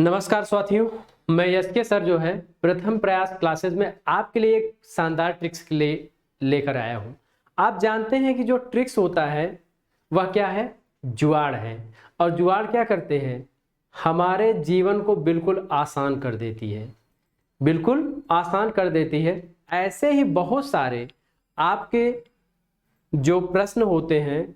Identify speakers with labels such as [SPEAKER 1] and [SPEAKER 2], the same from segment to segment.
[SPEAKER 1] नमस्कार साथियों, मैं एसके सर जो है प्रथम प्रयास क्लासेस में आपके लिए एक शानदार ट्रिक्स के लिए लेकर आया हूं। आप जानते हैं कि जो ट्रिक्स होता है वह क्या है? जुगाड़ है। और जुगाड़ क्या करते हैं? हमारे जीवन को बिल्कुल आसान कर देती है, बिल्कुल आसान कर देती है। ऐसे ही बहुत सारे आपके जो प्रश्न होते हैं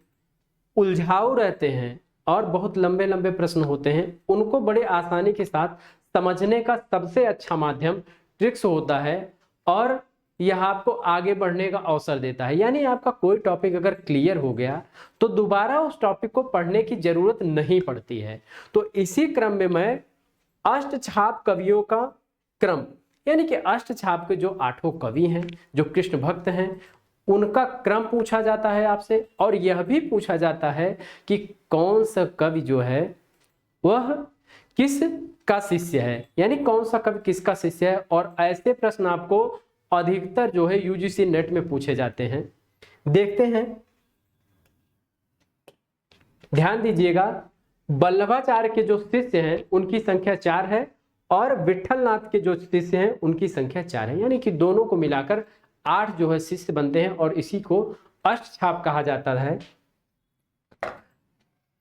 [SPEAKER 1] उलझाऊ रहते हैं और बहुत लंबे लंबे प्रश्न होते हैं, उनको बड़े आसानी के साथ समझने का सबसे अच्छा माध्यम ट्रिक्स होता है और यह आपको आगे बढ़ने का अवसर देता है। यानी आपका कोई टॉपिक अगर क्लियर हो गया तो दोबारा उस टॉपिक को पढ़ने की जरूरत नहीं पड़ती है। तो इसी क्रम में मैं अष्टछाप कवियों का क्रम, यानी कि अष्टछाप के जो 8 कवि हैं, जो कृष्ण भक्त हैं, उनका क्रम पूछा जाता है आपसे। और यह भी पूछा जाता है कि कौन सा कवि जो है वह किस का शिष्य है, यानी कौन सा कवि किसका शिष्य है। और ऐसे प्रश्न आपको अधिकतर जो है यूजीसी नेट में पूछे जाते हैं। देखते हैं, ध्यान दीजिएगा। वल्लभाचार्य के जो शिष्य हैं उनकी संख्या 4 है और विठलनाथ के जो शिष्य हैं उनकी संख्या 4 है, यानी कि दोनों को मिलाकर 8 जो है शिष्य बनते हैं और इसी को अष्टछाप कहा जाता है।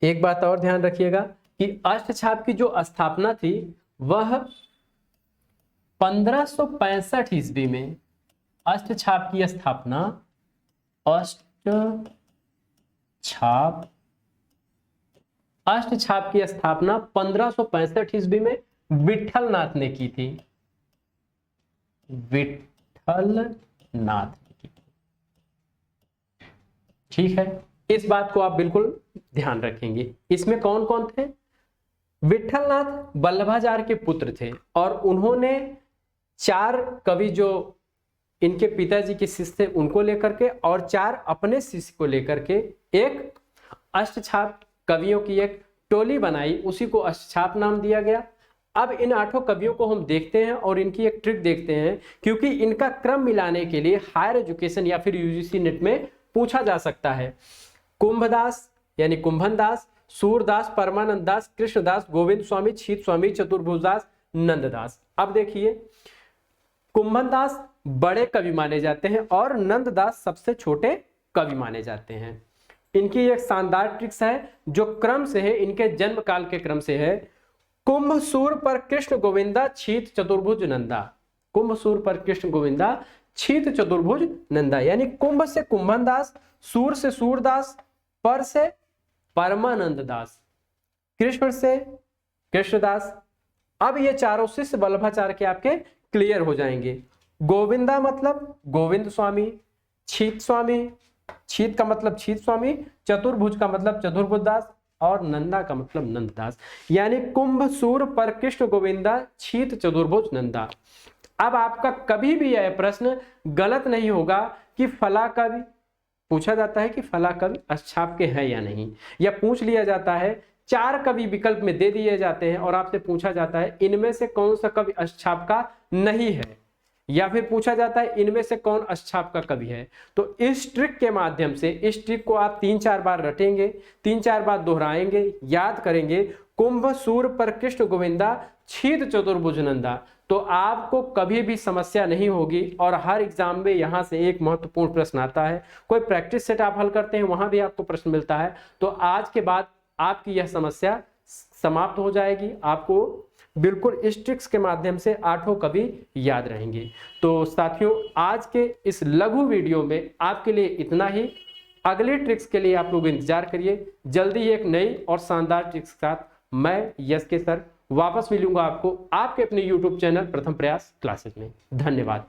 [SPEAKER 1] एक बात और ध्यान रखिएगा कि अष्टछाप की जो स्थापना थी वह 1565 ईस्वी में अष्टछाप की स्थापना अष्टछाप की स्थापना 1565 ईस्वी में विठलनाथ ने की थी। विठलनाथ की, ठीक है, इस बात को आप बिल्कुल ध्यान रखेंगे। इसमें कौन कौन थे? विठलनाथ वल्लभाचार्य के पुत्र थे और उन्होंने 4 कवि जो इनके पिताजी के शिष्य थे उनको लेकर के और 4 अपने शिष्य को लेकर के एक अष्टछाप कवियों की एक टोली बनाई, उसी को अष्टछाप नाम दिया गया। अब इन 8 कवियों को हम देखते हैं और इनकी एक ट्रिक देखते हैं, क्योंकि इनका क्रम मिलाने के लिए हायर एजुकेशन या फिर यूजीसी नेट में पूछा जा सकता है। कुंभदास यानी कुंभन दास, सूरदास, परमानंद दास, कृष्णदास, गोविंद स्वामी, छीत स्वामी, चतुर्भुजदास, नंददास। अब देखिए, कुंभन दास बड़े कवि माने जाते हैं और नंददास सबसे छोटे कवि माने जाते हैं। इनकी एक शानदार ट्रिक्स है जो क्रम से है, इनके जन्म काल के क्रम से है। कुंभ सूर पर कृष्ण गोविंदा, छीत चतुर्भुज नंदा। कुंभ सूर पर कृष्ण गोविंदा, छीत चतुर्भुज नंदा, यानी कुंभ से कुंभन दास, सूर से सूरदास, पर से परमानंद दास, कृष्ण से कृष्णदास। अब ये चारों शिष्य वल्लभाचार्य के आपके क्लियर हो जाएंगे। गोविंदा मतलब गोविंद स्वामी, छीत स्वामी, छीत का मतलब छीत स्वामी, चतुर्भुज का मतलब चतुर्भुज दास और नंदा का मतलब नंददास, यानी कुंभ सूर पर कृष्ण गोविंदा, छीत चतुर्भुज नंदा। अब आपका कभी भी यह प्रश्न गलत नहीं होगा कि फला कवि, पूछा जाता है कि फला कवि अष्टछाप के हैं या नहीं, या पूछ लिया जाता है 4 कवि विकल्प में दे दिए जाते हैं और आपसे पूछा जाता है इनमें से कौन सा कवि अष्टछाप का नहीं है, या फिर पूछा जाता है इनमें से कौन अष्टछाप का कवि है। तो इस ट्रिक के माध्यम से, इस ट्रिक को आप 3-4 बार रटेंगे, 3-4 बार दोहराएंगे, याद करेंगे, कुंभ सूर पर कृष्ण गोविंदा, छीत चतुर्भुज नंदा, तो आपको कभी भी समस्या नहीं होगी। और हर एग्जाम में यहां से एक महत्वपूर्ण प्रश्न आता है, कोई प्रैक्टिस सेट आप हल करते हैं वहां भी आपको प्रश्न मिलता है। तो आज के बाद आपकी यह समस्या समाप्त हो जाएगी, आपको बिल्कुल इस ट्रिक्स के माध्यम से 8 कवि याद रहेंगे। तो साथियों, आज के इस लघु वीडियो में आपके लिए इतना ही। अगले ट्रिक्स के लिए आप लोग इंतजार करिए, जल्दी एक नई और शानदार ट्रिक्स के साथ मैं एसके सर वापस मिलूंगा आपको आपके अपने यूट्यूब चैनल प्रथम प्रयास क्लासेस में। धन्यवाद।